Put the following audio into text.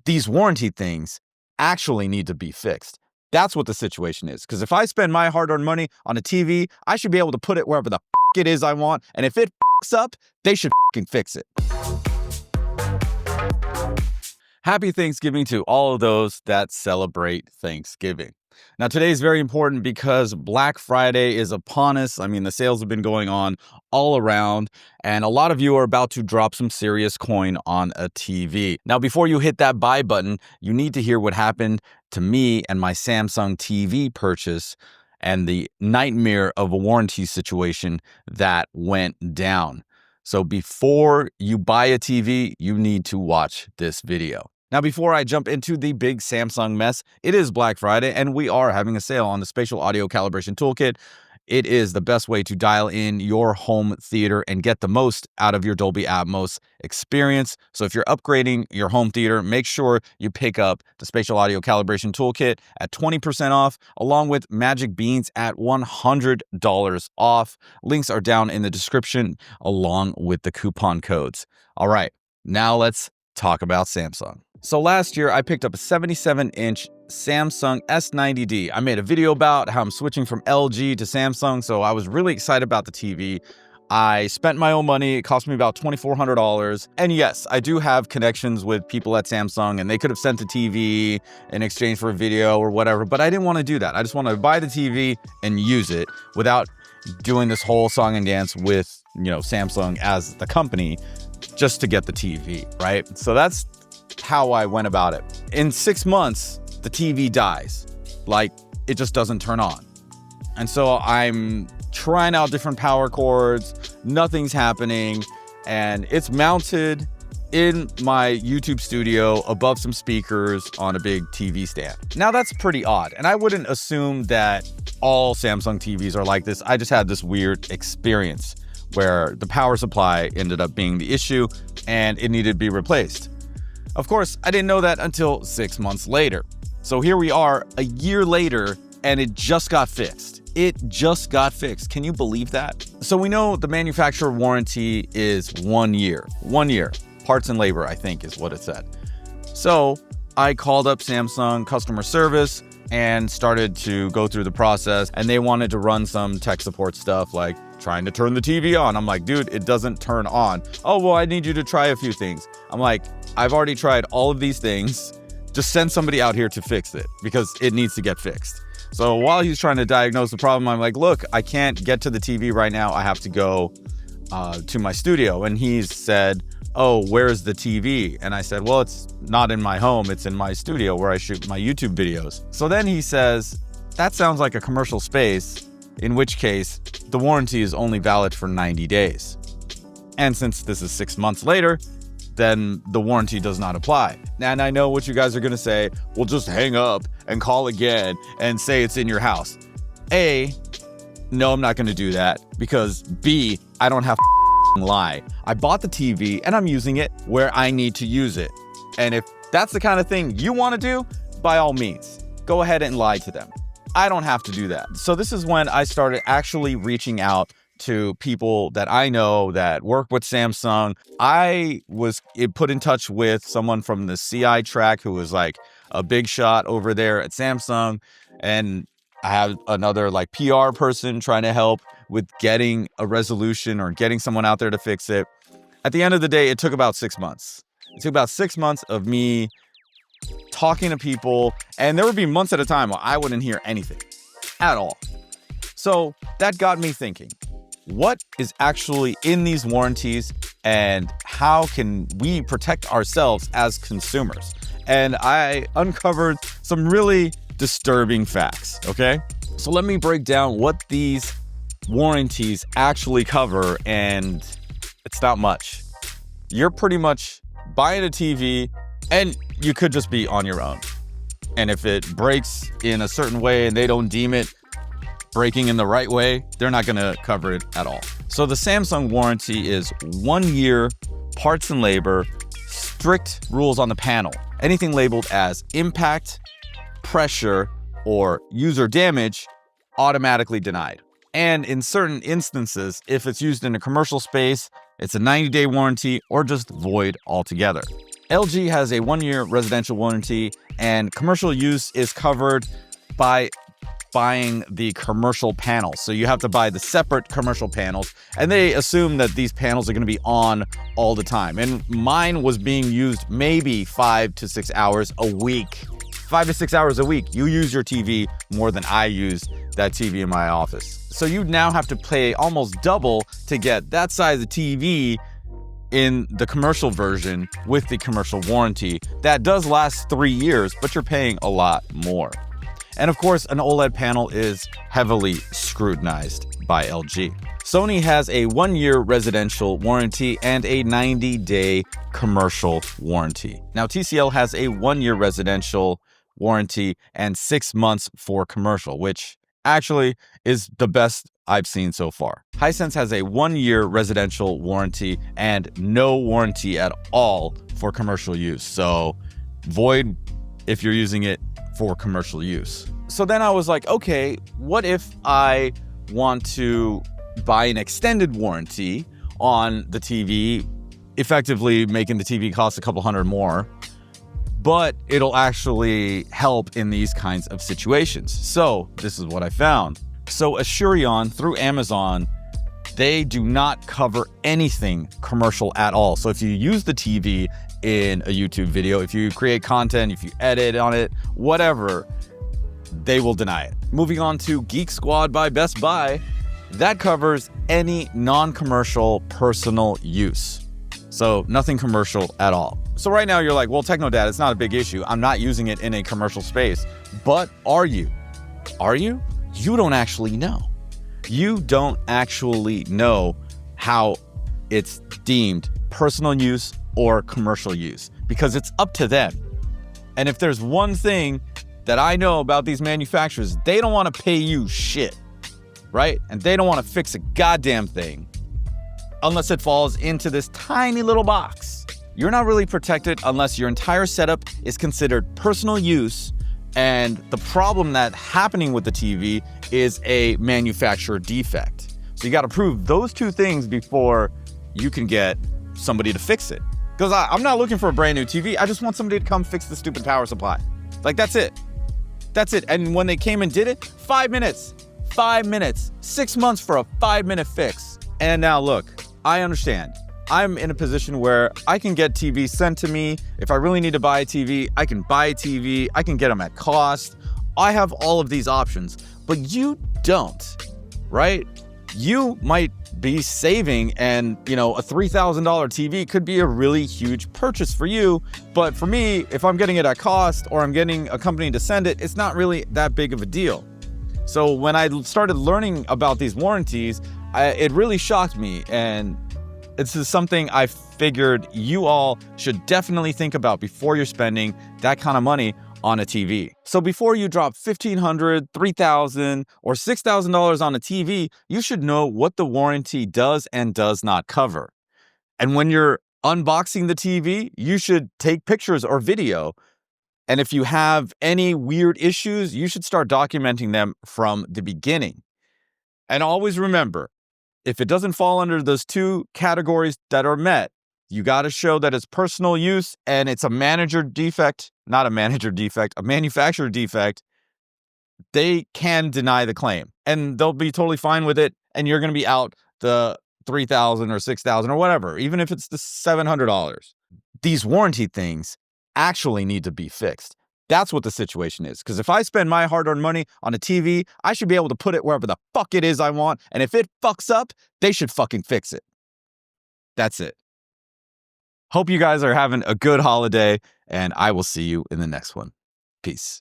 these warranty things actually need to be fixed. That's what the situation is. Because if I spend my hard-earned money on a TV, I should be able to put it wherever the it is I want. And if it up, they should fix it. Happy Thanksgiving to all of those that celebrate Thanksgiving. Now, today is very important because Black Friday is upon us. I mean, the sales have been going on all around, and a lot of you are about to drop some serious coin on a TV. Now, before you hit that buy button, you need to hear what happened to me and my Samsung TV purchase and the nightmare of a warranty situation that went down. So before you buy a TV, you need to watch this video. Now, before I jump into the big Samsung mess, it is Black Friday and we are having a sale on the Spatial Audio Calibration Toolkit. It is the best way to dial in your home theater and get the most out of your Dolby Atmos experience. So if you're upgrading your home theater, make sure you pick up the Spatial Audio Calibration Toolkit at 20% off, along with Magic Beans at $100 off. Links are down in the description along with the coupon codes. All right, now let's talk about Samsung. So last year, I picked up a 77-inch Samsung S90D. I made a video about how I'm switching from LG to Samsung, so I was really excited about the TV. I spent my own money. It cost me about $2,400. And yes, I do have connections with people at Samsung, and they could have sent the TV in exchange for a video or whatever, but I didn't want to do that. I just wanted to buy the TV and use it without doing this whole song and dance with, Samsung as the company just to get the TV, right? So that's how I went about it. In 6 months, the TV dies. Like, it just doesn't turn on. And so I'm trying out different power cords, nothing's happening, and it's mounted in my YouTube studio above some speakers on a big TV stand. Now that's pretty odd, and I wouldn't assume that all Samsung TVs are like this. I just had this weird experience where the power supply ended up being the issue and it needed to be replaced. Of course, I didn't know that until 6 months later. So here we are a year later and it just got fixed. It just got fixed. Can you believe that? So we know the manufacturer warranty is 1 year. 1 year. Parts and labor, I think, is what it said. So I called up Samsung customer service and started to go through the process, and they wanted to run some tech support stuff like trying to turn the TV on. I'm like, dude, it doesn't turn on. Oh, well, I need you to try a few things. I'm like, I've already tried all of these things. Just send somebody out here to fix it because it needs to get fixed. So while he's trying to diagnose the problem, I'm like, look, I can't get to the TV right now. I have to go to my studio. And he said, oh, where's the TV? And I said, well, it's not in my home. It's in my studio where I shoot my YouTube videos. So then he says, that sounds like a commercial space, in which case the warranty is only valid for 90 days. And since this is 6 months later, then the warranty does not apply. And I know what you guys are going to say. Well, just hang up and call again and say it's in your house. A, no, I'm not going to do that because B, I don't have to lie. I bought the TV and I'm using it where I need to use it. And if that's the kind of thing you want to do, by all means, go ahead and lie to them. I don't have to do that. So this is when I started actually reaching out to people that I know that work with Samsung. I was put in touch with someone from the CI track who was like a big shot over there at Samsung. And I have another like PR person trying to help with getting a resolution or getting someone out there to fix it. At the end of the day, it took about 6 months. It took about 6 months of me talking to people, and there would be months at a time where I wouldn't hear anything at all. So that got me thinking, what is actually in these warranties and how can we protect ourselves as consumers? And I uncovered some really disturbing facts, okay? So let me break down what these warranties actually cover, and it's not much. You're pretty much buying a TV and you could just be on your own. And if it breaks in a certain way and they don't deem it breaking in the right way, they're not going to cover it at all. So the Samsung warranty is 1 year, parts and labor, strict rules on the panel. Anything labeled as impact, pressure, or user damage, automatically denied. And in certain instances, if it's used in a commercial space, it's a 90-day warranty or just void altogether. LG has a 1-year residential warranty, and commercial use is covered by buying the commercial panels. So you have to buy the separate commercial panels, and they assume that these panels are going to be on all the time. And mine was being used maybe 5 to 6 hours a week. 5 to 6 hours a week. You use your TV more than I use that TV in my office. So you now have to pay almost double to get that size of TV in the commercial version with the commercial warranty. That does last 3 years, but you're paying a lot more. And of course, an OLED panel is heavily scrutinized by LG. Sony has a 1-year residential warranty and a 90-day commercial warranty. Now, TCL has a 1-year residential warranty and 6 months for commercial, which actually is the best I've seen so far. Hisense has a 1-year residential warranty and no warranty at all for commercial use. So void if you're using it for commercial use. So then I was like, okay, what if I want to buy an extended warranty on the TV, effectively making the TV cost a couple $100 more, but it'll actually help in these kinds of situations. So this is what I found. So Asurion through Amazon, they do not cover anything commercial at all. So if you use the TV in a YouTube video, if you create content, if you edit on it, whatever, they will deny it. Moving on to Geek Squad by Best Buy, that covers any non-commercial personal use. So nothing commercial at all. So right now you're like, well, TechnoDad, it's not a big issue. I'm not using it in a commercial space. But are you? Are you? You don't actually know. You don't actually know how it's deemed personal use or commercial use, because it's up to them. And if there's one thing that I know about these manufacturers, they don't want to pay you shit, right? And they don't want to fix a goddamn thing unless it falls into this tiny little box. You're not really protected unless your entire setup is considered personal use, and the problem that's happening with the TV is a manufacturer defect. So you got to prove those two things before you can get somebody to fix it. Because I'm not looking for a brand new TV. I just want somebody to come fix the stupid power supply. Like, that's it. That's it. And when they came and did it, 5 minutes. 5 minutes. 6 months for a 5-minute fix. And now look, I understand. I'm in a position where I can get TVs sent to me. If I really need to buy a TV, I can buy a TV. I can get them at cost. I have all of these options, but you don't, right? You might be saving, and a $3,000 TV could be a really huge purchase for you. But for me, if I'm getting it at cost or I'm getting a company to send it, it's not really that big of a deal. So when I started learning about these warranties, it really shocked me. And this is something I figured you all should definitely think about before you're spending that kind of money on a TV. So before you drop $1,500, $3,000, or $6,000 on a TV, you should know what the warranty does and does not cover. And when you're unboxing the TV, you should take pictures or video. And if you have any weird issues, you should start documenting them from the beginning. And always remember, if it doesn't fall under those two categories that are met, you got to show that it's personal use and it's a manufacturer defect, they can deny the claim and they'll be totally fine with it. And you're going to be out the $3,000 or $6,000 or whatever, even if it's the $700. These warranty things actually need to be fixed. That's what the situation is. Because if I spend my hard-earned money on a TV, I should be able to put it wherever the fuck it is I want. And if it fucks up, they should fucking fix it. That's it. Hope you guys are having a good holiday, and I will see you in the next one. Peace.